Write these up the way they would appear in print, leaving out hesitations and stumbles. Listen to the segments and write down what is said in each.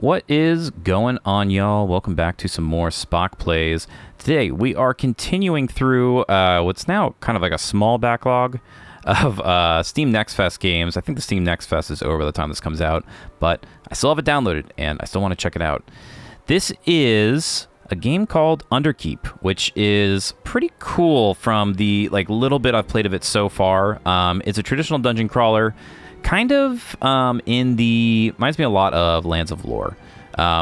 What is going on, y'all? Welcome back to some more Spock Plays. Today, we are continuing through what's now kind of like a small backlog of Steam Next Fest games. I think the Steam Next Fest is over by the time this comes out, but I still have it downloaded, and I still want to check it out. This is a game called Underkeep, which is pretty cool from the little bit I've played of it so far. It's a traditional dungeon crawler. Kind of reminds me a lot of Lands of Lore,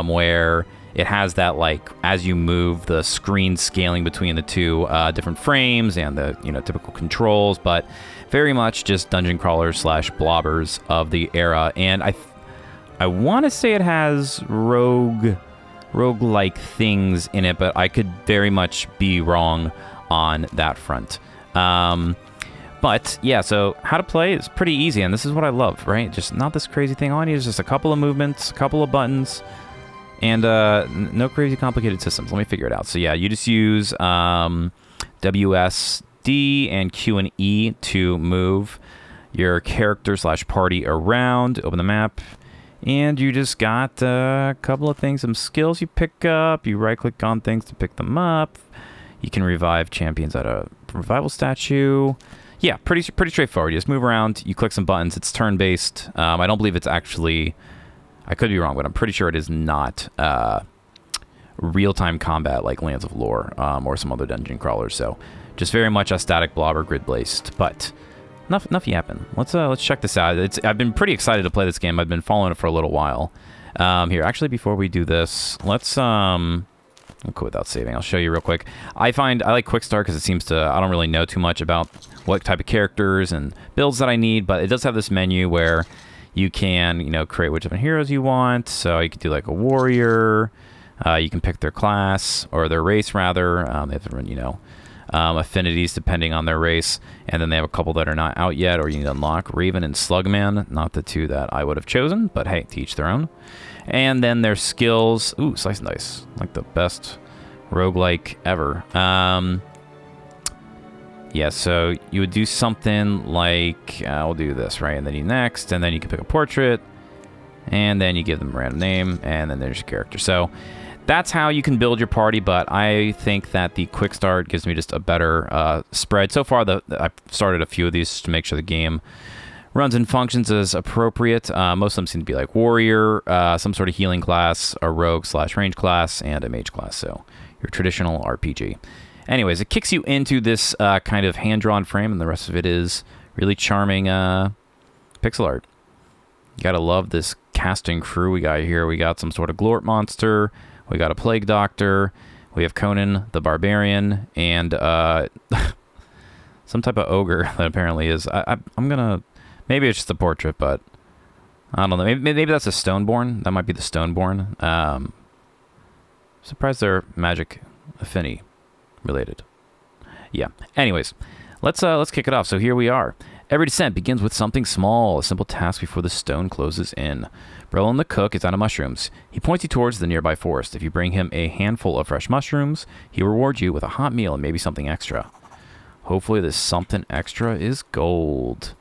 where it has that, as you move, the screen scaling between the two different frames and the, typical controls, but very much just dungeon crawlers / blobbers of the era. And I want to say it has rogue-like things in it, but I could very much be wrong on that front. But, yeah, so how to play is pretty easy, and this is what I love, right? Just not this crazy thing. All I need is just a couple of movements, a couple of buttons, and no crazy complicated systems. Let me figure it out. So, yeah, you just use WSD and Q and E to move your character / party around, open the map, and you just got a couple of things, some skills you pick up. You right-click on things to pick them up. You can revive champions at a revival statue. Yeah, pretty straightforward. You just move around, you click some buttons. It's turn-based. I don't believe it's actually... I could be wrong, but I'm pretty sure it is not real-time combat like Lands of Lore or some other dungeon crawlers. So just very much a static blobber grid-based. But enough yapping. Let's check this out. I've been pretty excited to play this game. I've been following it for a little while. Here, actually, before we do this, let's... I'll go without saving. I'll show you real quick. I like Quick Start because it seems to... I don't really know too much about what type of characters and builds that I need, but it does have this menu where you can, create which different heroes you want. So you could do like a warrior. You can pick their class or their race rather. They have different, affinities depending on their race. And then they have a couple that are not out yet, or you need to unlock Raven and Slugman. Not the two that I would have chosen, but hey, to each their own. And then their skills. Ooh, Slice and Dice. Like the best roguelike ever. Yeah, so you would do something like, we'll do this, right? And then you next, and then you can pick a portrait, and then you give them a random name, and then there's your character. So that's how you can build your party, but I think that the Quick Start gives me just a better spread. So far, I've started a few of these to make sure the game runs and functions as appropriate. Most of them seem to be like warrior, some sort of healing class, a rogue / range class, and a mage class. So your traditional RPG. Anyways, it kicks you into this kind of hand-drawn frame, and the rest of it is really charming pixel art. You gotta love this casting crew we got here. We got some sort of Glort monster. We got a plague doctor. We have Conan the Barbarian, and some type of ogre that apparently is... I'm gonna... Maybe it's just a portrait, but I don't know. Maybe that's a Stoneborn. That might be the Stoneborn. Surprised they're magic affinity related. Yeah. Anyways, let's kick it off. So here we are. Every descent begins with something small, a simple task before the stone closes in. Brelin the cook is out of mushrooms. He points you towards the nearby forest. If you bring him a handful of fresh mushrooms, he rewards you with a hot meal and maybe something extra. Hopefully this something extra is gold.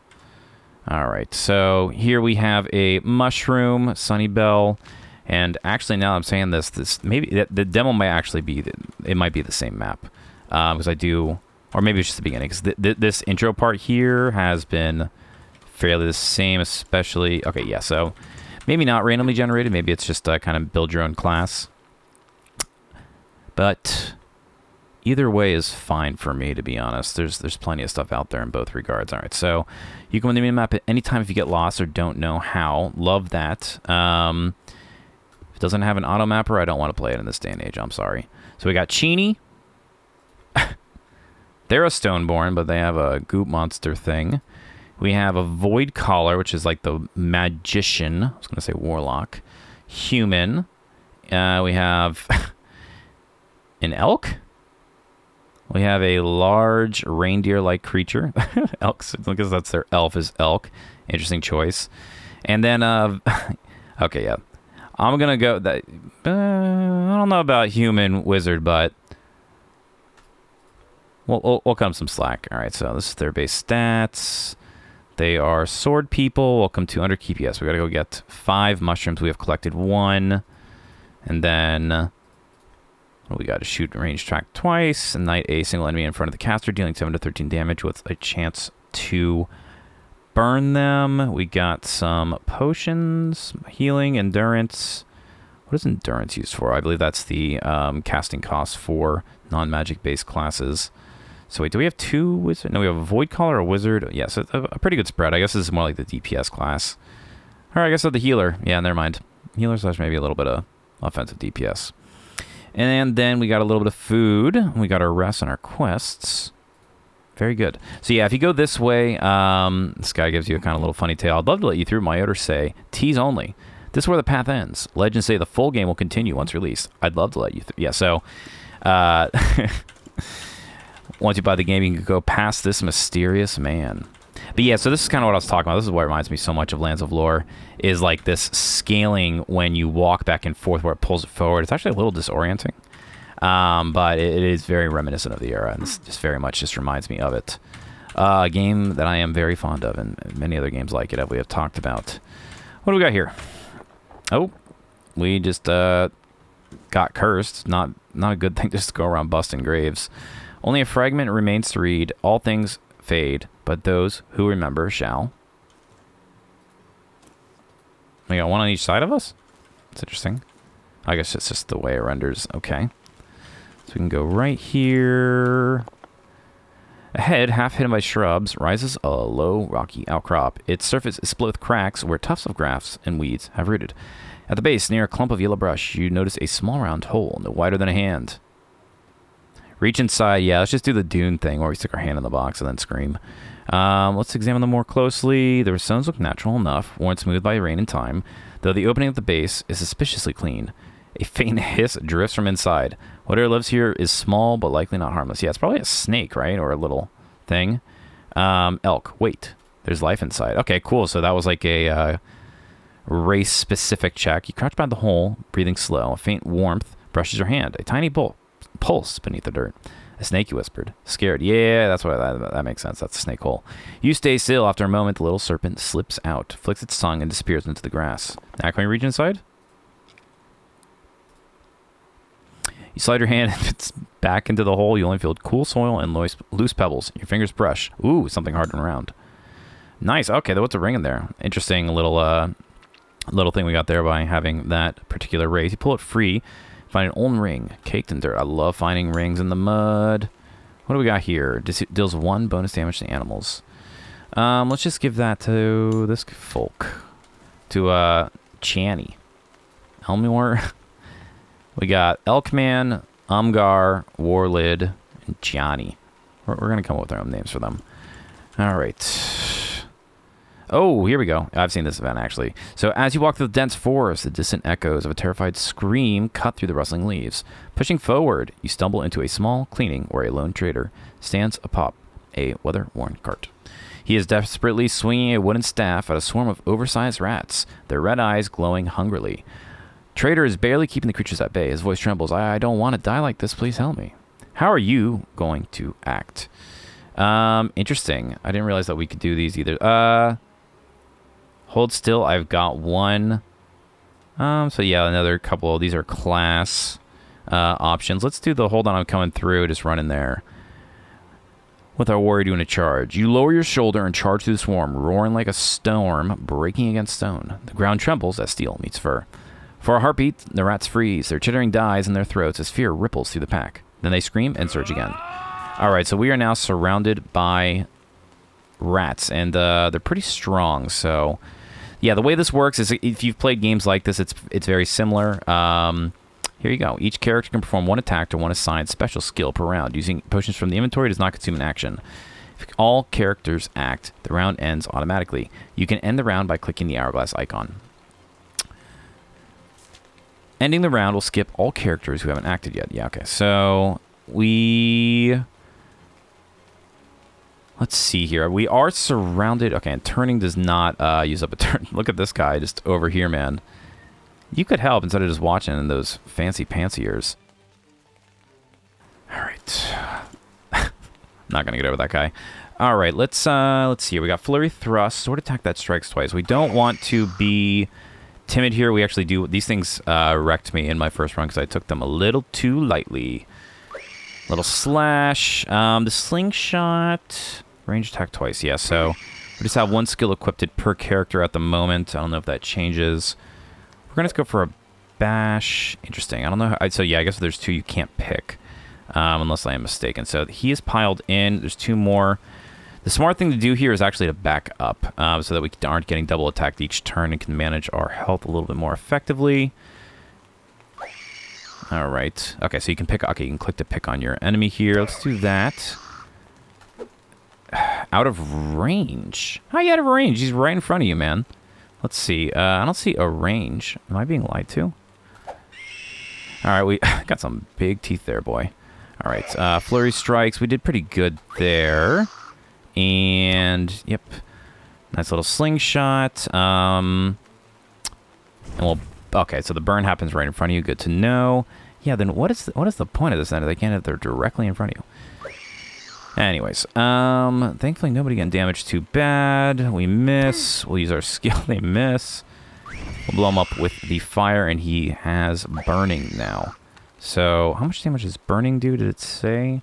All right, so here we have a mushroom, Sunny Bell, and actually now I'm saying this maybe the demo might actually be, it might be the same map, because I do, or maybe it's just the beginning, because this intro part here has been fairly the same, especially, okay, yeah, so maybe not randomly generated, maybe it's just kind of build your own class, but... Either way is fine for me, to be honest. There's plenty of stuff out there in both regards. All right, so you can win the mini-map at any time if you get lost or don't know how. Love that. If it doesn't have an auto-mapper, I don't want to play it in this day and age. I'm sorry. So we got Cheney. They're a Stoneborn, but they have a goop monster thing. We have a Void Caller, which is like the magician. I was going to say warlock. Human. We have an elk. We have a large reindeer-like creature. Elks, because that's their elf is elk. Interesting choice. And then, okay, yeah. I'm going to go... I don't know about human wizard, but we'll cut them some slack. All right, so this is their base stats. They are sword people. Welcome to Underkeep. Yes, we got to go get 5 mushrooms. We have collected 1. And then we got to shoot range track twice. Ignite a single enemy in front of the caster, dealing 7 to 13 damage with a chance to burn them. We got some potions, healing, endurance. What is endurance used for? I believe that's the casting cost for non-magic based classes. So wait, do we have 2 wizards? No, we have a void caller, a wizard. Yes, a pretty good spread. I guess this is more like the DPS class. Or I guess the healer. Yeah, never mind. Healer slash maybe a little bit of offensive DPS. And then we got a little bit of food. We got our rest and our quests. Very good. So yeah, if you go this way, this guy gives you a kind of little funny tale. I'd love to let you through. My orders say, tease only. This is where the path ends. Legends say the full game will continue once released. I'd love to let you through. Yeah, so once you buy the game, you can go past this mysterious man. But yeah, so this is kind of what I was talking about. This is what reminds me so much of Lands of Lore, is like this scaling when you walk back and forth where it pulls it forward. It's actually a little disorienting, but it is very reminiscent of the era, and this just very much just reminds me of it. A game that I am very fond of, and many other games like it that we have talked about. What do we got here? Oh, we just got cursed. Not a good thing just to go around busting graves. Only a fragment remains to read. All things fade, but those who remember shall. We got one on each side of us? That's interesting. I guess it's just the way it renders. Okay. So we can go right here. Ahead, half hidden by shrubs, rises a low, rocky outcrop. Its surface is split with cracks where tufts of grass and weeds have rooted. At the base, near a clump of yellow brush, you notice a small round hole, no wider than a hand. Reach inside. Yeah, let's just do the Dune thing where we stick our hand in the box and then scream. Let's examine them more closely. The stones look natural enough, worn smooth by rain and time, though the opening at the base is suspiciously clean. A faint hiss drifts from inside. Whatever lives here is small, but likely not harmless. Yeah, it's probably a snake, right? Or a little thing. Elk. Wait. There's life inside. Okay, cool. So that was like a race-specific check. You crouch by the hole, breathing slow. A faint warmth brushes your hand. A tiny pulse beneath the dirt. A snake, you whispered. Scared. Yeah, that's what that makes sense. That's a snake hole. You stay still. After a moment, the little serpent slips out, flicks its tongue, and disappears into the grass. Now, can we reach inside? You slide your hand and it's back into the hole. You only feel cool soil and loose pebbles. Your fingers brush. Ooh, something hard and round. Nice. Okay, what's a ring in there? Interesting little thing we got there by having that particular raise. You pull it free. Find an old ring caked in dirt. I love finding rings in the mud. What do we got here? Deals 1 bonus damage to animals. Let's just give that to this folk. To Channy. Elmore. We got Elkman, Umgar, Warlid, and Johnny. We're going to come up with our own names for them. All right. Oh, here we go. I've seen this event, actually. So as you walk through the dense forest, the distant echoes of a terrified scream cut through the rustling leaves. Pushing forward, you stumble into a small clearing where a lone trader stands atop a weather-worn cart. He is desperately swinging a wooden staff at a swarm of oversized rats, their red eyes glowing hungrily. Trader is barely keeping the creatures at bay. His voice trembles. I don't want to die like this. Please help me. How are you going to act? Interesting. I didn't realize that we could do these either. Hold still. I've got 1. So yeah, another couple. These are class options. Let's do the hold on, I'm coming through. Just run in there. With our warrior doing a charge. You lower your shoulder and charge through the swarm, roaring like a storm, breaking against stone. The ground trembles as steel meets fur. For a heartbeat, the rats freeze. Their chittering dies in their throats as fear ripples through the pack. Then they scream and surge again. All right, so we are now surrounded by rats, and they're pretty strong. So, yeah, the way this works is if you've played games like this, it's very similar. Here you go. Each character can perform 1 attack to 1 assigned special skill per round. Using potions from the inventory does not consume an action. If all characters act, the round ends automatically. You can end the round by clicking the hourglass icon. Ending the round will skip all characters who haven't acted yet. Yeah, okay. So, let's see here. We are surrounded. Okay, and turning does not use up a turn. Look at this guy just over here, man. You could help instead of just watching in those fancy pants ears. All right. Not going to get over that guy. All right, let's see. We got flurry thrust, sword attack that strikes twice. We don't want to be timid here. We actually do. These things wrecked me in my first run because I took them a little too lightly. Little slash. The slingshot, range attack twice. Yeah, so we just have one skill equipped per character at the moment. I don't know if that changes. We're gonna go for a bash. Interesting. I don't know. So yeah, I guess there's two you can't pick. Unless I am mistaken. So he is piled in. There's two more. The smart thing to do here is actually to back up so that we aren't getting double attacked each turn and can manage our health a little bit more effectively. All right. Okay, so you can pick. Okay, you can click to pick on your enemy here. Let's do that. Out of range. How are you out of range? He's right in front of you, man. Let's see. I don't see a range. Am I being lied to? All right, we got some big teeth there, boy. All right, flurry strikes. We did pretty good there. And, yep. Nice little slingshot. And we'll... Okay, so the burn happens right in front of you. Good to know. Yeah, then what is the point of this then? They can't if they're directly in front of you. Anyways, thankfully nobody getting damaged too bad. We miss. We'll use our skill. They miss. We'll blow him up with the fire, and he has burning now. So, how much damage does burning do? Did it say?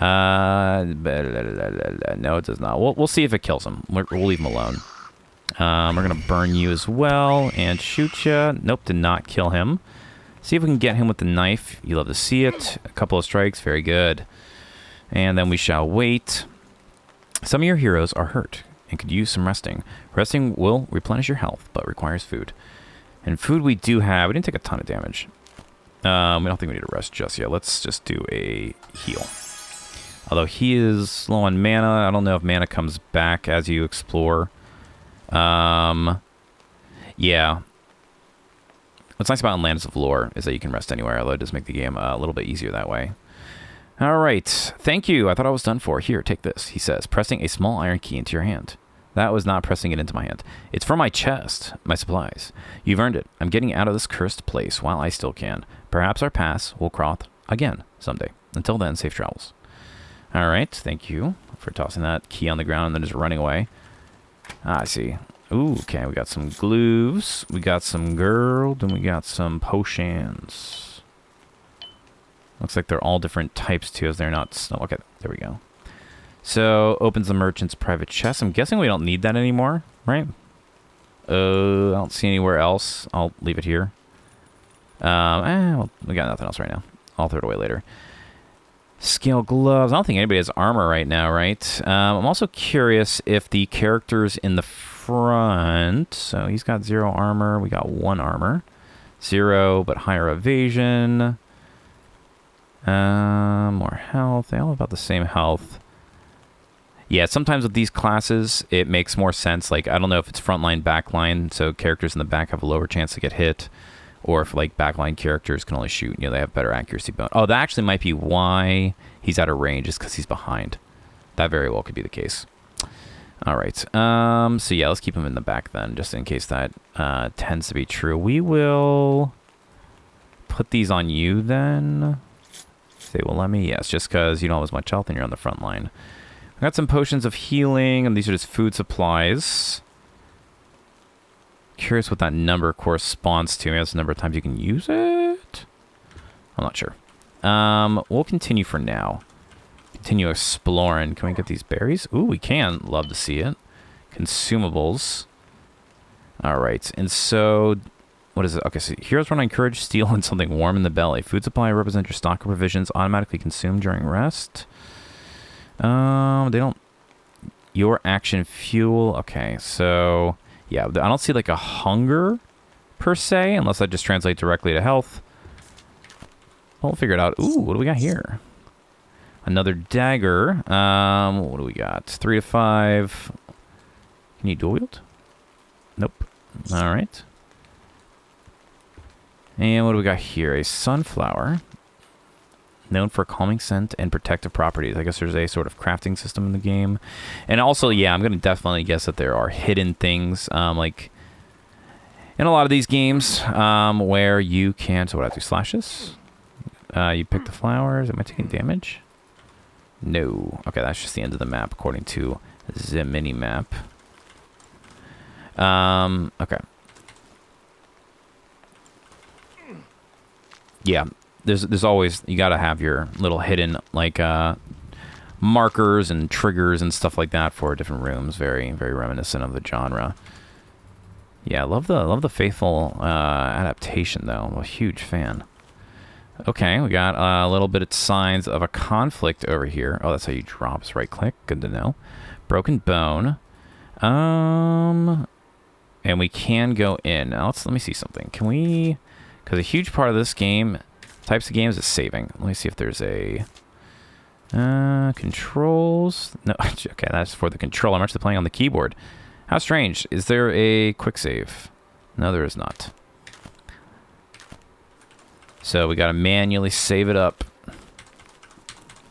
No, it does not. We'll see if it kills him. We'll leave him alone. We're going to burn you as well and shoot you. Nope, did not kill him. See if we can get him with the knife. You love to see it. A couple of strikes. Very good. And then we shall wait. Some of your heroes are hurt and could use some resting. Resting will replenish your health, but requires food. And food we do have. We didn't take a ton of damage. We don't think we need to rest just yet. Let's just do a heal. Although he is low on mana. I don't know if mana comes back as you explore. Yeah. What's nice about Landis of Lore is that you can rest anywhere, although it does make the game a little bit easier that way. All right. Thank you. I thought I was done for. Here, take this, he says, pressing a small iron key into your hand. That was not pressing it into my hand. It's for my chest, my supplies. You've earned it. I'm getting out of this cursed place while I still can. Perhaps our paths will cross again someday. Until then, safe travels. All right. Thank you for tossing that key on the ground and then just running away. Ah, I see. Ooh, okay. We got some glues. We got some gold, and we got some potions. Looks like they're all different types, too, as they're not snow. Okay, there we go. So, opens the merchant's private chest. I'm guessing we don't need that anymore, right? I don't see anywhere else. I'll leave it here. Well, we got nothing else right now. I'll throw it away later. Scale gloves. I don't think anybody has armor right now, right? I'm also curious if the characters in the front... So, he's got 0 armor. We got 1 armor. 0, but higher evasion. More health. They all have about the same health. Yeah, sometimes with these classes, it makes more sense. Like, I don't know if it's frontline, backline, so characters in the back have a lower chance to get hit. Or if, like, backline characters can only shoot, they have better accuracy bonus. Oh, that actually might be why he's out of range, is because he's behind. That very well could be the case. All right. So, yeah, let's keep him in the back then, just in case that tends to be true. We will put these on you then. If they will let me. Yes, just because you don't have as much health and you're on the front line. I got some potions of healing, and these are just food supplies. Curious what that number corresponds to. Maybe that's the number of times you can use it? I'm not sure. We'll continue for now. Continue exploring. Can we get these berries? Ooh, we can. Love to see it. Consumables. All right. And so, what is it? Okay, so heroes run on courage, steel, and something warm in the belly. Food supply represents your stock of provisions automatically consumed during rest. They don't... Your action fuel. Okay, so... Yeah, I don't see like a hunger per se, unless I just translate directly to health. We'll figure it out. Ooh, what do we got here? Another dagger. What do we got? 3 to 5. Can you dual wield? Nope. All right. And what do we got here? A sunflower. Known for calming scent and protective properties. I guess there's a sort of crafting system in the game. And also, yeah, I'm going to definitely guess that there are hidden things, like in a lot of these games, where you can... So what do I do? Slashes? You pick the flowers. Am I taking damage? No. Okay, that's just the end of the map according to the mini-map. Okay. Yeah, there's always, you gotta have your little hidden, like, markers and triggers and stuff like that for different rooms. Very, very reminiscent of the genre. Yeah, love the faithful adaptation, though. I'm a huge fan. Okay, we got a little bit of signs of a conflict over here. Oh, that's how you drop. Is right-click. Good to know. Broken bone. And we can go in. Now, let me see something. Can we... Because a huge part of this game, types of games, is saving. Let me see if there's a... controls. No, okay, that's for the control. I'm actually playing on the keyboard. How strange. Is there a quick save? No, there is not. So we gotta manually save it up.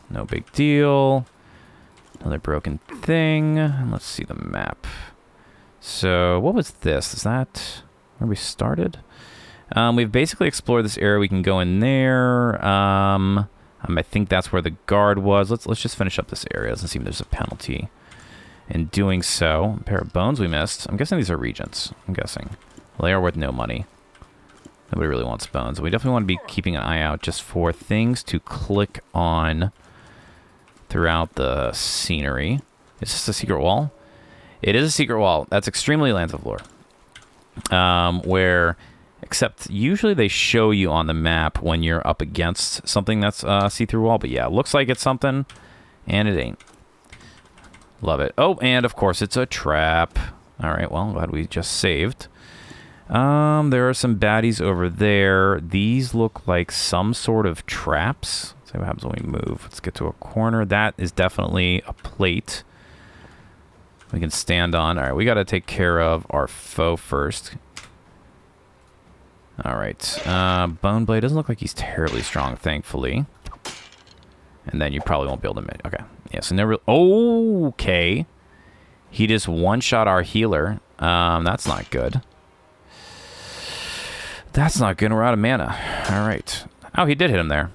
No big deal. Another broken thing. Let's see the map. So what was this? Is that where we started? We've basically explored this area. We can go in there. I think that's where the guard was. Let's just finish up this area. Doesn't seem there's a penalty in doing so. A pair of bones we missed. I'm guessing these are regents. I'm guessing. Well, they are worth no money. Nobody really wants bones. We definitely want to be keeping an eye out just for things to click on throughout the scenery. Is this a secret wall? It is a secret wall. That's extremely Lands of Lore. Where... Except usually they show you on the map when you're up against something that's a see-through wall. But yeah, it looks like it's something, and it ain't. Love it. Oh, and of course it's a trap. All right, well, I'm glad we just saved. There are some baddies over there. These look like some sort of traps. Let's see what happens when we move. Let's get to a corner. That is definitely a plate we can stand on. All right, we got to take care of our foe first. All right, Boneblade doesn't look like he's terribly strong, thankfully. And then you probably won't be able to make... Okay, yeah, so never... Okay. He just one-shot our healer. That's not good. That's not good. We're out of mana. All right. Oh, he did hit him there.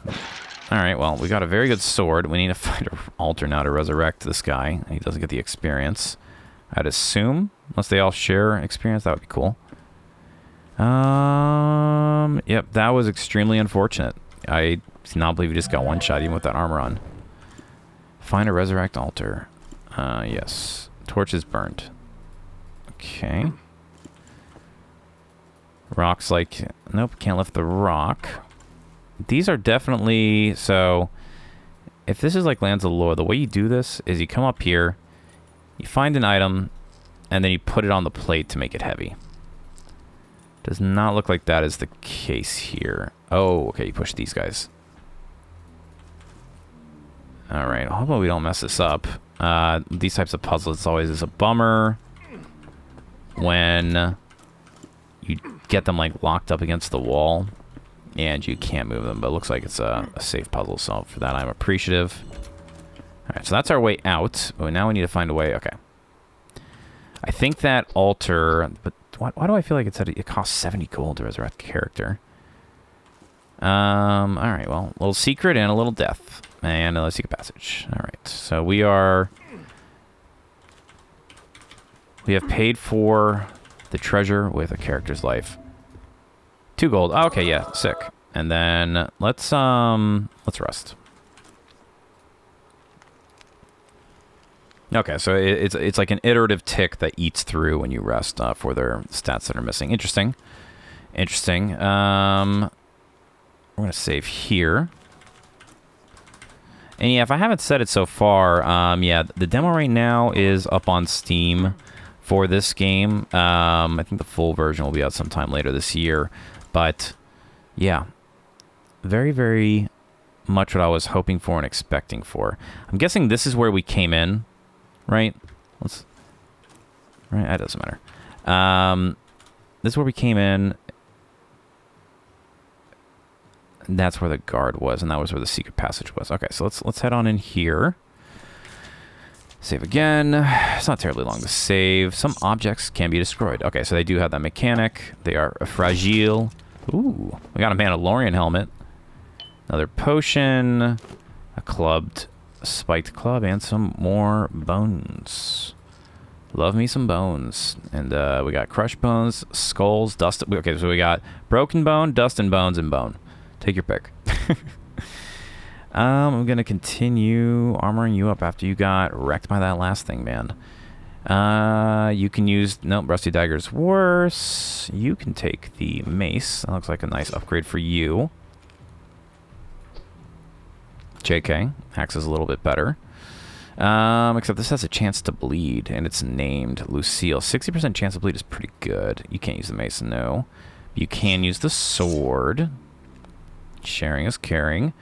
All right, well, we got a very good sword. We need to find an altar now to resurrect this guy. He doesn't get the experience. I'd assume, unless they all share experience, that would be cool. Yep, that was extremely unfortunate. I cannot believe he just got one shot even with that armor on. Find a resurrect altar. Yes. Torch is burned. Okay. Rock's like, nope, can't lift the rock. These are definitely, so if this is like Lands of Lore, the way you do this is you come up here, you find an item, and then you put it on the plate to make it heavy. Does not look like that is the case here. Oh, okay, you push these guys. All right, hopefully we don't mess this up. These types of puzzles, it's always is a bummer when you get them like locked up against the wall and you can't move them, but it looks like it's a safe puzzle, so for that I'm appreciative. All right, so that's our way out. Oh, now we need to find a way, okay. I think that altar, but why do I feel like it said it costs 70 gold to resurrect a character? All right, well, a little secret and a little death. And another secret passage. All right, so we have paid for the treasure with a character's life. 2 gold. Oh, okay, yeah, sick. And then let's rest. Okay, so it's like an iterative tick that eats through when you rest for their stats that are missing. Interesting. Interesting. We're going to save here. And yeah, if I haven't said it so far, yeah, the demo right now is up on Steam for this game. I think the full version will be out sometime later this year. But yeah, very, very much what I was hoping for and expecting for. I'm guessing this is where we came in. Right? Right, that doesn't matter. This is where we came in. That's where the guard was, and that was where the secret passage was. Okay, so let's head on in here. Save again. It's not terribly long to save. Some objects can be destroyed. Okay, so they do have that mechanic. They are fragile. Ooh, we got a Mandalorian helmet. Another potion. A clubbed a spiked club and some more bones. Love me some bones. And we got crushed bones, skulls, dust. Okay, so we got broken bone, dust and bones, and bone. Take your pick. I'm going to continue armoring you up after you got wrecked by that last thing, man. You can use... Nope, Rusty Dagger's worse. You can take the mace. That looks like a nice upgrade for you. JK. Axe is a little bit better. Except this has a chance to bleed, and it's named Lucille. 60% chance to bleed is pretty good. You can't use the mace, no. You can use the sword. Sharing is caring.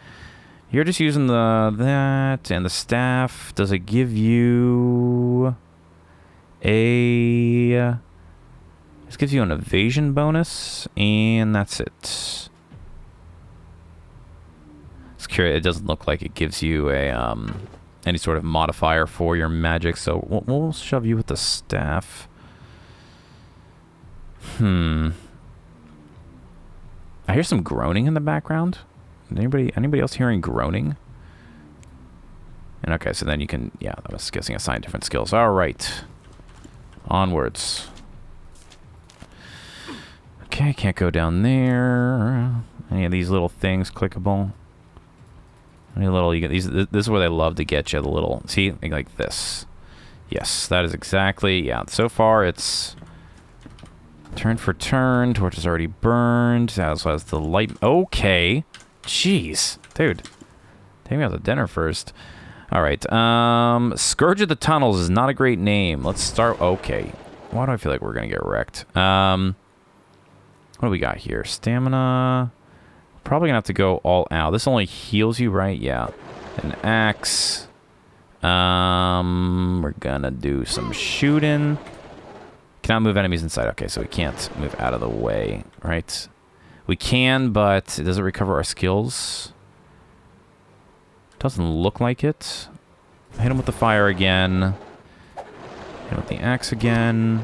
You're just using that and the staff. Does it give you a... This gives you an evasion bonus, and that's it. It's curious. It doesn't look like it gives you a any sort of modifier for your magic, so we'll shove you with the staff. I hear some groaning in the background. Anybody else hearing groaning? And okay, so then you can, yeah, I was guessing assign different skills. All right. Onwards. Okay, can't go down there. Any of these little things clickable? Any little, you get these, this is where they love to get you, the little, see, like this. Yes, that is exactly, yeah, so far it's turn for turn, torch is already burned, that also has the light, okay. Jeez, dude, take me out to dinner first. All right, Scourge of the Tunnels is not a great name. Let's start, okay. Why do I feel like we're gonna get wrecked? What do we got here? Stamina. Probably gonna have to go all out. This only heals you, right? Yeah. An axe. We're gonna do some shooting. Cannot move enemies inside. Okay, so we can't move out of the way, right? We can, but does it recover our skills? Doesn't look like it. Hit him with the fire again. Hit him with the axe again.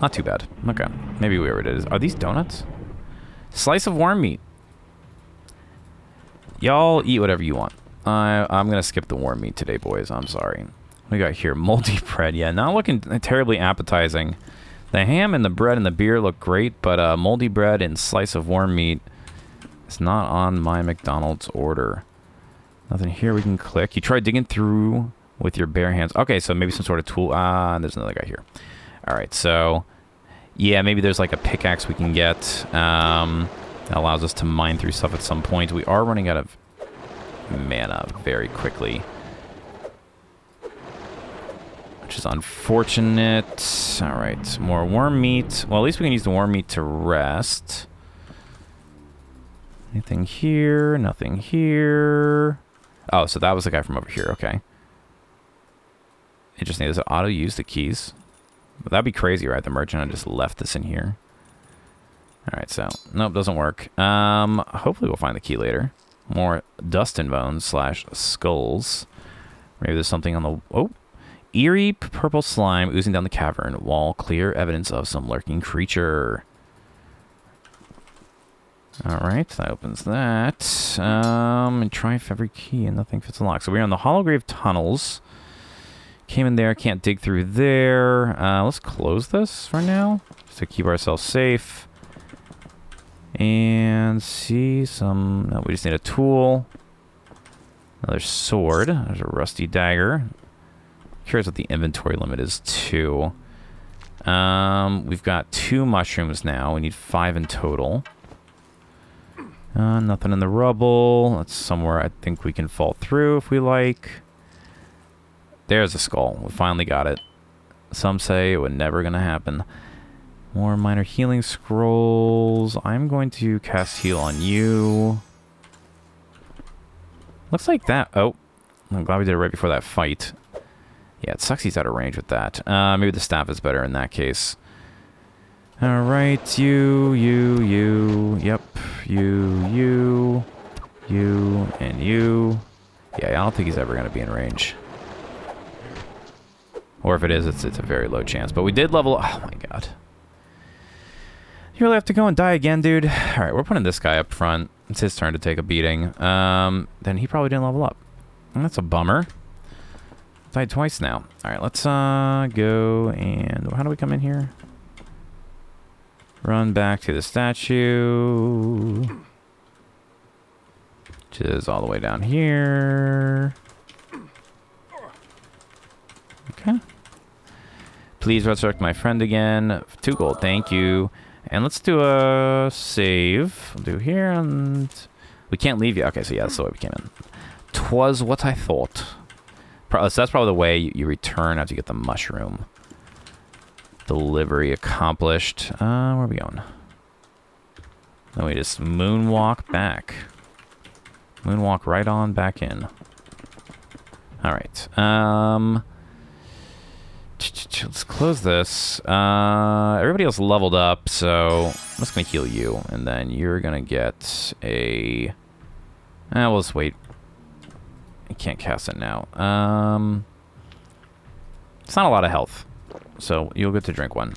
Not too bad. Okay. Maybe we already did. Are these donuts? Slice of worm meat. Y'all eat whatever you want. I'm going to skip the worm meat today, boys. I'm sorry. We got here moldy bread. Yeah, not looking terribly appetizing. The ham and the bread and the beer look great, but moldy bread and slice of worm meat is not on my McDonald's order. Nothing here we can click. You try digging through with your bare hands. Okay, so maybe some sort of tool. There's another guy here. All right, so yeah, maybe there's like a pickaxe we can get that allows us to mine through stuff at some point. We are running out of mana very quickly, which is unfortunate. All right, more worm meat. Well, at least we can use the worm meat to rest. Anything here? Nothing here. Oh, so that was the guy from over here. Okay. Interesting. Does it auto-use the keys? But that'd be crazy, right? The merchant just left this in here. All right, so nope, doesn't work. Hopefully we'll find the key later. More dust and bones slash skulls. Maybe there's something on the... Oh! Eerie purple slime oozing down the cavern. Wall clear, evidence of some lurking creature. Alright, that opens that. And try every key and nothing fits the lock. So we're on the Hollowgrave Tunnels. Came in there, can't dig through there. Let's close this for now, just to keep ourselves safe. And see some... No, we just need a tool. Another sword. There's a rusty dagger. Curious what the inventory limit is, too. We've got 2 mushrooms now. We need 5 in total. Nothing in the rubble. That's somewhere I think we can fall through if we like. There's a skull. We finally got it. Some say it would never gonna happen. More minor healing scrolls. I'm going to cast heal on you. Looks like that. Oh, I'm glad we did it right before that fight. Yeah, it sucks he's out of range with that. Maybe the staff is better in that case. All right, you, yep, you, and you. Yeah, I don't think he's ever going to be in range. Or if it is, it's a very low chance. But we did level... Oh, my God. You really have to go and die again, dude? All right, we're putting this guy up front. It's his turn to take a beating. Then he probably didn't level up. That's a bummer. Died twice now. Alright, let's go and... How do we come in here? Run back to the statue. Which is all the way down here. Okay. Please resurrect my friend again. 2 gold, thank you. And let's do a save. We'll do here and... We can't leave yet. Okay, so yeah, that's the way we came in. 'Twas what I thought. So that's probably the way you return after you get the mushroom. Delivery accomplished. Where are we going? Then we just moonwalk back. Moonwalk right on back in. Alright. Let's close this. Everybody else leveled up, so I'm just going to heal you. And then you're going to get a... we'll just wait. You can't cast it now. It's not a lot of health, so you'll get to drink one.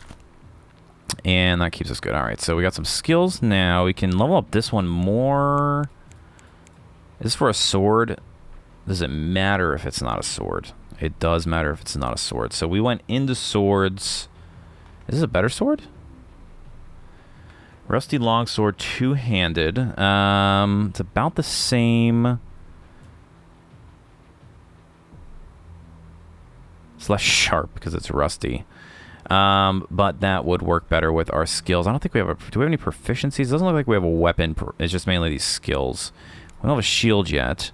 And that keeps us good. Alright, so we got some skills now. We can level up this one more. Is this for a sword? Does it matter if it's not a sword? It does matter if it's not a sword. So we went into swords. Is this a better sword? Rusty longsword, two-handed. It's about the same. It's less sharp because it's rusty. But that would work better with our skills. I don't think we have a... Do we have any proficiencies? It doesn't look like we have a weapon. It's just mainly these skills. We don't have a shield yet.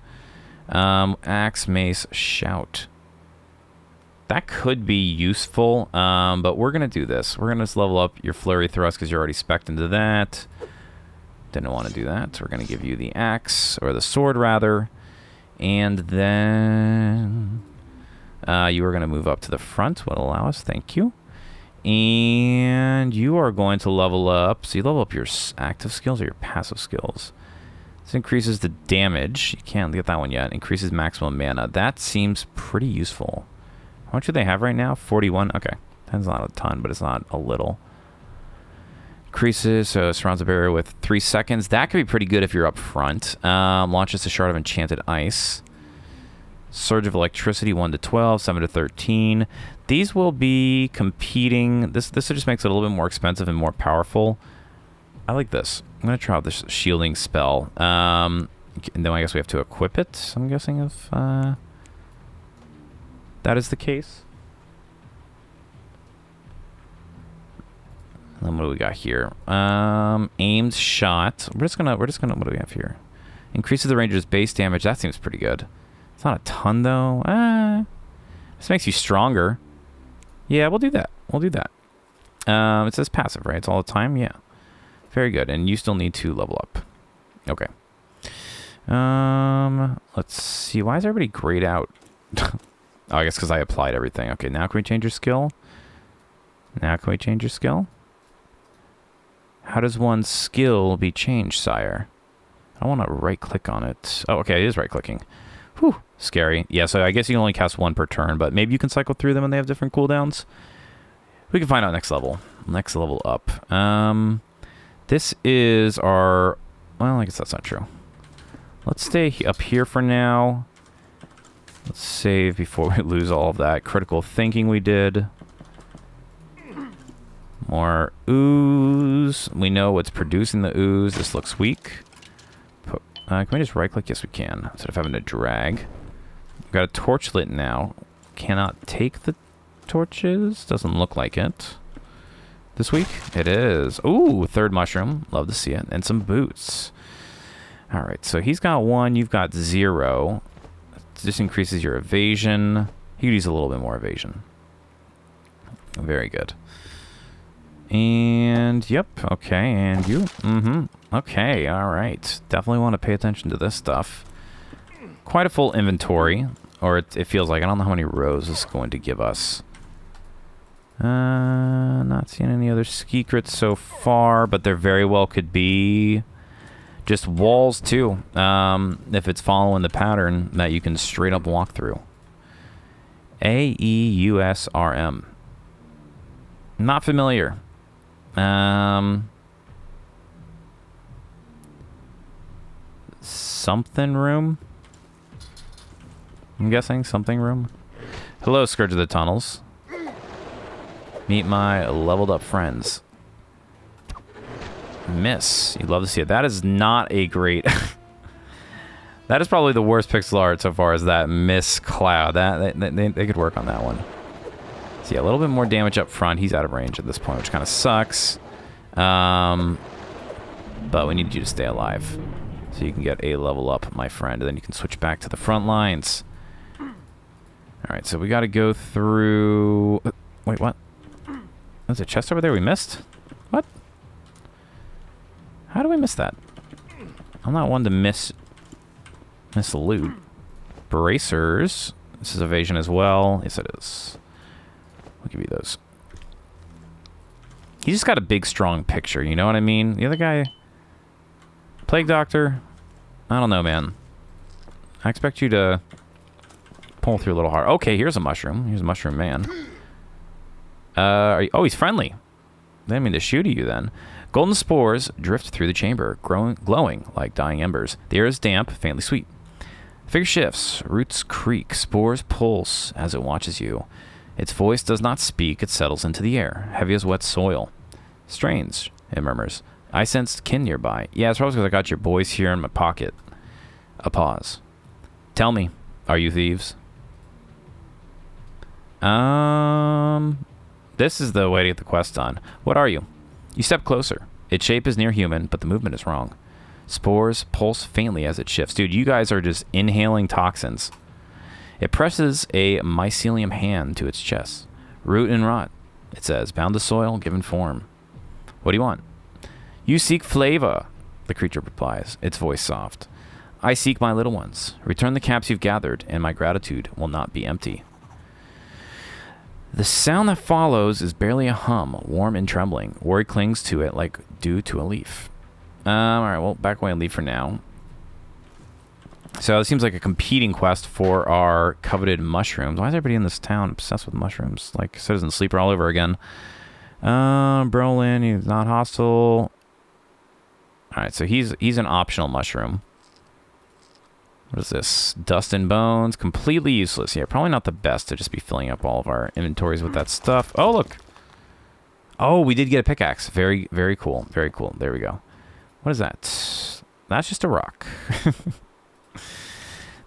Axe, mace, shout. That could be useful, but we're going to do this. We're going to just level up your flurry thrust because you're already spec'd into that. Didn't want to do that. So we're going to give you the axe, or the sword rather. And then you are going to move up to the front. Will allow us. Thank you. And you are going to level up. So you level up your active skills or your passive skills. This increases the damage. You can't get that one yet. Increases maximum mana. That seems pretty useful. How much do they have right now? 41? Okay. That's not a ton, but it's not a little. Increases, so surrounds the barrier with 3 seconds. That could be pretty good if you're up front. Launches a shard of enchanted ice. Surge of electricity, 1 to 12, 7 to 13. These will be competing. This just makes it a little bit more expensive and more powerful. I like this. I'm going to try out this shielding spell. And then I guess we have to equip it, I'm guessing, if... that is the case. And then what do we got here? Aimed shot. We're just gonna what do we have here? Increases the ranger's base damage. That seems pretty good. It's not a ton though. This makes you stronger. Yeah, we'll do that. We'll do that. It says passive, right? It's all the time? Yeah. Very good. And you still need to level up. Okay. Let's see. Why is everybody grayed out? Oh, I guess because I applied everything. Okay, now can we change your skill? Now can we change your skill? How does one's skill be changed, sire? I want to right-click on it. Oh, okay, it is right-clicking. Whew, scary. Yeah, so I guess you can only cast one per turn, but maybe you can cycle through them and they have different cooldowns. We can find out next level. Next level up. This is our... Well, I guess that's not true. Let's stay up here for now. Let's save before we lose all of that critical thinking we did. More ooze. We know what's producing the ooze. This looks weak. Can we just right-click? Yes, we can. Instead of having to drag. We've got a torch lit now. Cannot take the torches. Doesn't look like it. This week? It is. Ooh, 3rd mushroom. Love to see it. And some boots. Alright, so he's got 1. You've got 0. This increases your evasion. You could use a little bit more evasion. Very good. And, yep, okay, and you. Okay, alright. Definitely want to pay attention to this stuff. Quite a full inventory, or it feels like. I don't know how many rows this is going to give us. Not seeing any other secrets so far, but there very well could be... Just walls, too, if it's following the pattern that you can straight up walk through. AEUSRM. Not familiar. Something room? I'm guessing something room. Hello, Scourge of the Tunnels. Meet my leveled up friends. Miss. You'd love to see it. That is not a great... That is probably the worst pixel art so far, is that Miss Cloud. They could work on that one. So yeah, a little bit more damage up front. He's out of range at this point, which kind of sucks. But we need you to stay alive. So you can get a level up, my friend. And then you can switch back to the front lines. Alright, so we got to go through... Wait, what? There's a chest over there we missed? What? How do we miss that? I'm not one to miss loot. Bracers. This is evasion as well. Yes, it is. I'll give you those. He just got a big, strong picture. You know what I mean? The other guy... Plague Doctor? I don't know, man. I expect you to pull through a little hard. Okay, here's a mushroom. Here's a mushroom man. Oh, he's friendly. They didn't mean to shoot at you then. Golden spores drift through the chamber, glowing like dying embers. The air is damp, faintly sweet. Figure shifts, roots creak, spores pulse as it watches you. Its voice does not speak, it settles into the air, heavy as wet soil. Strange, it murmurs. I sensed kin nearby. Yeah, it's probably because I got your boys here in my pocket. A pause. Tell me, are you thieves? This is the way to get the quest done. What are you? You step closer. Its shape is near human, but the movement is wrong. Spores pulse faintly as it shifts. Dude, you guys are just inhaling toxins. It presses a mycelium hand to its chest. Root and rot, it says. Bound to soil, given form. What do you want? You seek flavor, the creature replies, its voice soft. I seek my little ones. Return the caps you've gathered, and my gratitude will not be empty. The sound that follows is barely a hum, warm and trembling. Worry clings to it like dew to a leaf. Alright, well, back away and leave for now. So it seems like a competing quest for our coveted mushrooms. Why is everybody in this town obsessed with mushrooms? Like Citizen Sleeper all over again. Brolin, he's not hostile. Alright, so he's an optional mushroom. What is this? Dust and bones. Completely useless. Yeah, probably not the best to just be filling up all of our inventories with that stuff. Oh, look. Oh, we did get a pickaxe. Very, very cool. Very cool. There we go. What is that? That's just a rock.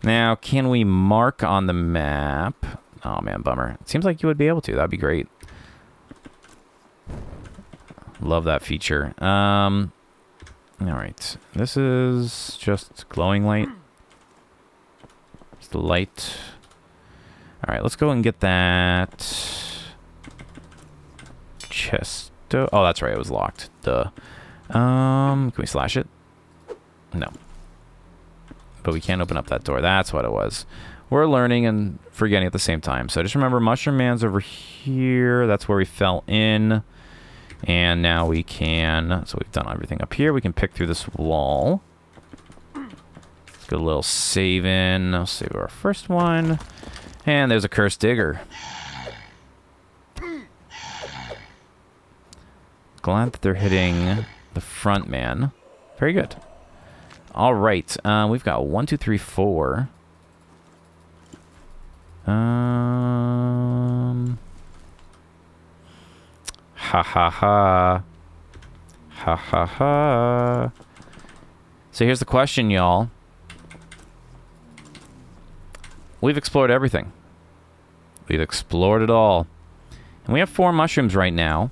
Now, can we mark on the map? Oh, man, bummer. It seems like you would be able to. That'd be great. Love that feature. All right. This is just glowing light. Just light. All right, let's go and get that chest. Oh, that's right. It was locked. Duh. Can we slash it? No. But we can't open up that door. That's what it was. We're learning and forgetting at the same time. So just remember, Mushroom Man's over here. That's where we fell in. And now we can... So we've done everything up here. We can pick through this wall. Let's get a little save in. I'll save our first one. And there's a cursed digger. Glad that they're hitting the front man. Very good. All right. We've got 1, 2, 3, 4. Ha ha ha. Ha ha ha. So here's the question, y'all. We've explored everything. We've explored it all. And we have 4 mushrooms right now.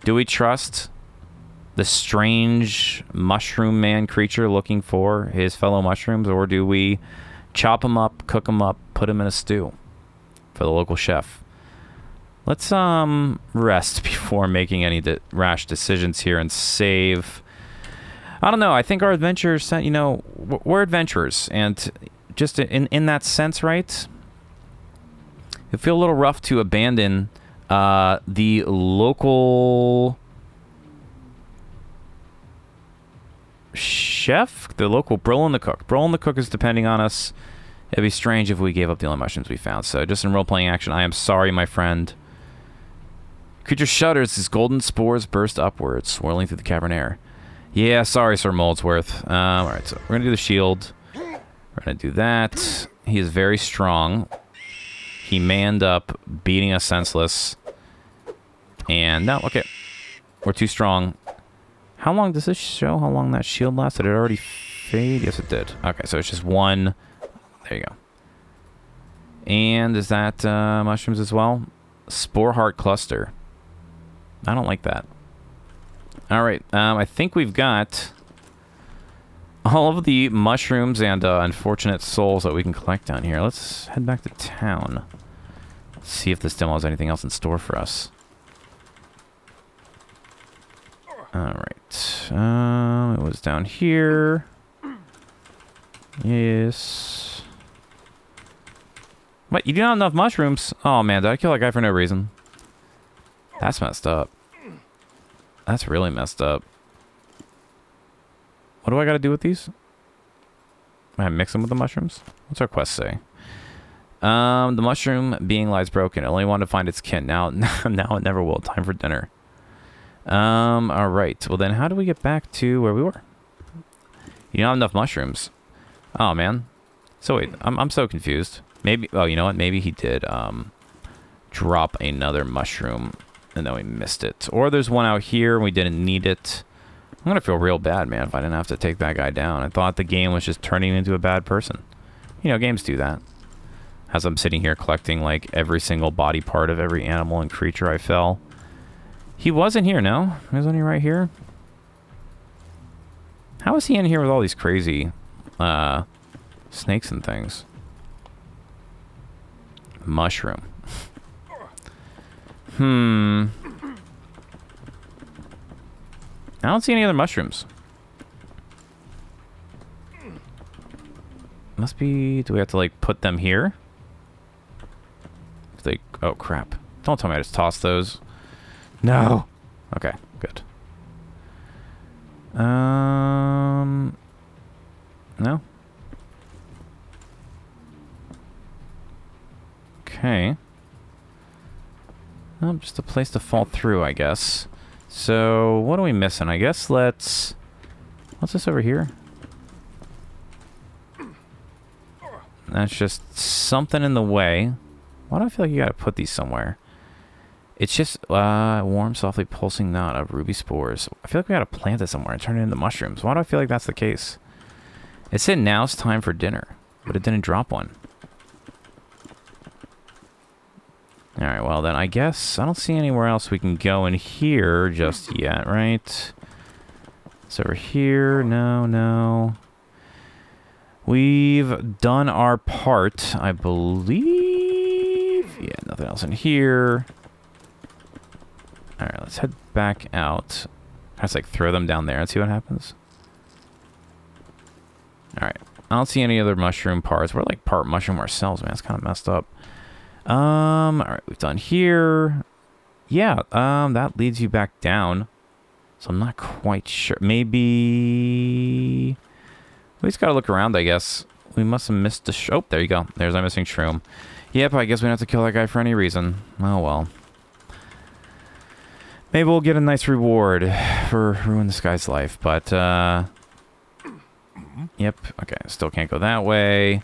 Do we trust the strange mushroom man creature looking for his fellow mushrooms, or do we chop them up, cook them up, put them in a stew for the local chef? Let's rest before making any rash decisions here and save. I don't know. I think our adventures, you know, we're adventurers, and just in that sense, right? It feels a little rough to abandon the local chef, the local Brolin the cook. Brolin the cook is depending on us. It'd be strange if we gave up the only mushrooms we found. So just in role-playing action, I am sorry, my friend. Creature shudders as golden spores burst upwards, swirling through the cavern air. Yeah, sorry, Sir Moldsworth. All right, so we're going to do the shield. We're going to do that. He is very strong. He may end up beating us senseless. And no, okay. We're too strong. How long does this show? How long that shield lasts? Did it already fade? Yes, it did. Okay, so it's just one. There you go. And is that mushrooms as well? Spore Heart Cluster. I don't like that. All right, I think we've got all of the mushrooms and unfortunate souls that we can collect down here. Let's head back to town. See if this demo has anything else in store for us. Alright. It was down here. Yes. What? You do not have enough mushrooms? Oh man, did I kill that guy for no reason? That's messed up. That's really messed up. What do I gotta do with these? I mix them with the mushrooms? What's our quest say? The mushroom being lies broken. It only wanted to find its kin. Now it never will. Time for dinner. Alright. Well then, how do we get back to where we were? You don't have enough mushrooms. Oh, man. So wait, I'm so confused. Maybe, oh, you know what? Maybe he did, drop another mushroom, and then we missed it. Or there's one out here, and we didn't need it. I'm gonna feel real bad, man, if I didn't have to take that guy down. I thought the game was just turning me into a bad person. You know, games do that. As I'm sitting here collecting, like, every single body part of every animal and creature I fell. He wasn't here, no? Wasn't he right here? How is he in here with all these crazy, snakes and things? Mushroom. I don't see any other mushrooms. Must be... Do we have to, like, put them here? They... Oh, crap. Don't tell me I just tossed those. No! Okay, good. No? Okay. Well, just a place to fall through, I guess. So, what are we missing? I guess let's... What's this over here? That's just something in the way. Why do I feel like you gotta put these somewhere? It's just warm, softly pulsing knot of ruby spores. I feel like we gotta plant it somewhere and turn it into mushrooms. Why do I feel like that's the case? It said now's time for dinner, but it didn't drop one. Alright, well then I guess I don't see anywhere else we can go in here just yet, right? It's over here. No, no. We've done our part, I believe. Yeah, nothing else in here. Alright, let's head back out. Let's like throw them down there and see what happens. Alright. I don't see any other mushroom parts. We're like part mushroom ourselves, man. It's kind of messed up. Alright, we've done here. Yeah, that leads you back down. So I'm not quite sure. Maybe... We just gotta look around, I guess. We must have missed the oh, there you go. There's our missing shroom. Yep, I guess we don't have to kill that guy for any reason. Oh, well. Maybe we'll get a nice reward for ruining this guy's life, but, Yep, okay, still can't go that way.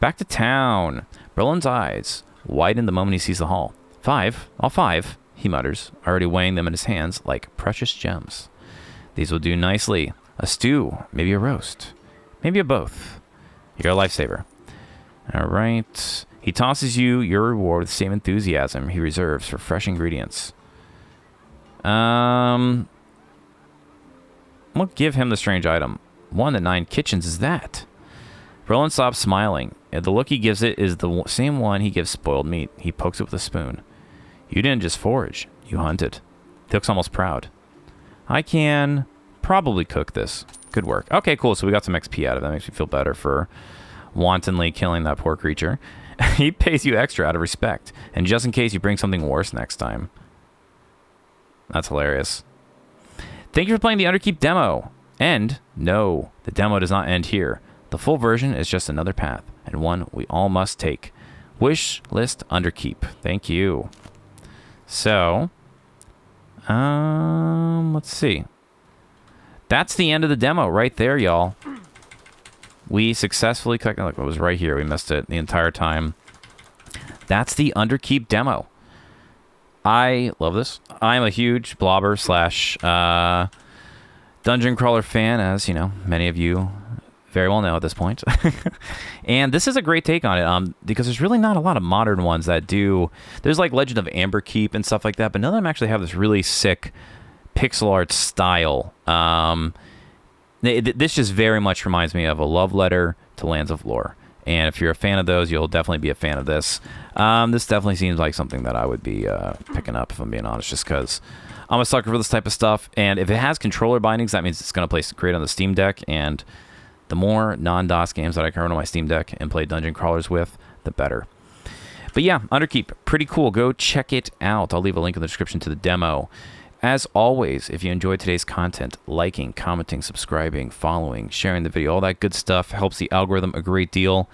Back to town. Berlin's eyes widen the moment he sees the hall. 5, all 5, he mutters, already weighing them in his hands like precious gems. These will do nicely. A stew, maybe a roast, maybe a both. You're a lifesaver. All right. He tosses you your reward with the same enthusiasm he reserves for fresh ingredients. We'll give him the strange item. 1 to 9 kitchens is that? Roland stops smiling. The look he gives it is the same one he gives spoiled meat. He pokes it with a spoon. You didn't just forage. You hunted. He looks almost proud. I can probably cook this. Good work. Okay, cool. So we got some XP out of it. That makes me feel better for wantonly killing that poor creature. He pays you extra out of respect. And just in case you bring something worse next time. That's hilarious. Thank you for playing the Underkeep demo. And, no, the demo does not end here. The full version is just another path, and one we all must take. Wish list Underkeep. Thank you. So, let's see. That's the end of the demo right there, y'all. We successfully collected... Look, it was right here. We missed it the entire time. That's the Underkeep demo. I love this. I'm a huge blobber slash dungeon crawler fan, as you know, many of you very well know at this point. And this is a great take on it, because there's really not a lot of modern ones that do. There's like Legend of Underkeep and stuff like that, but none of them actually have this really sick pixel art style. This just very much reminds me of a love letter to Lands of Lore. And if you're a fan of those, you'll definitely be a fan of this. This definitely seems like something that I would be picking up, if I'm being honest, just because I'm a sucker for this type of stuff. And if it has controller bindings, that means it's going to play great on the Steam Deck. And the more non-DOS games that I can run on my Steam Deck and play dungeon crawlers with, the better. But yeah, Underkeep, pretty cool. Go check it out. I'll leave a link in the description to the demo. As always, if you enjoyed today's content, liking, commenting, subscribing, following, sharing the video, all that good stuff helps the algorithm a great deal,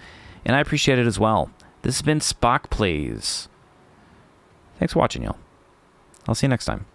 and I appreciate it as well. This has been SpockPlays. Thanks for watching, y'all. I'll see you next time.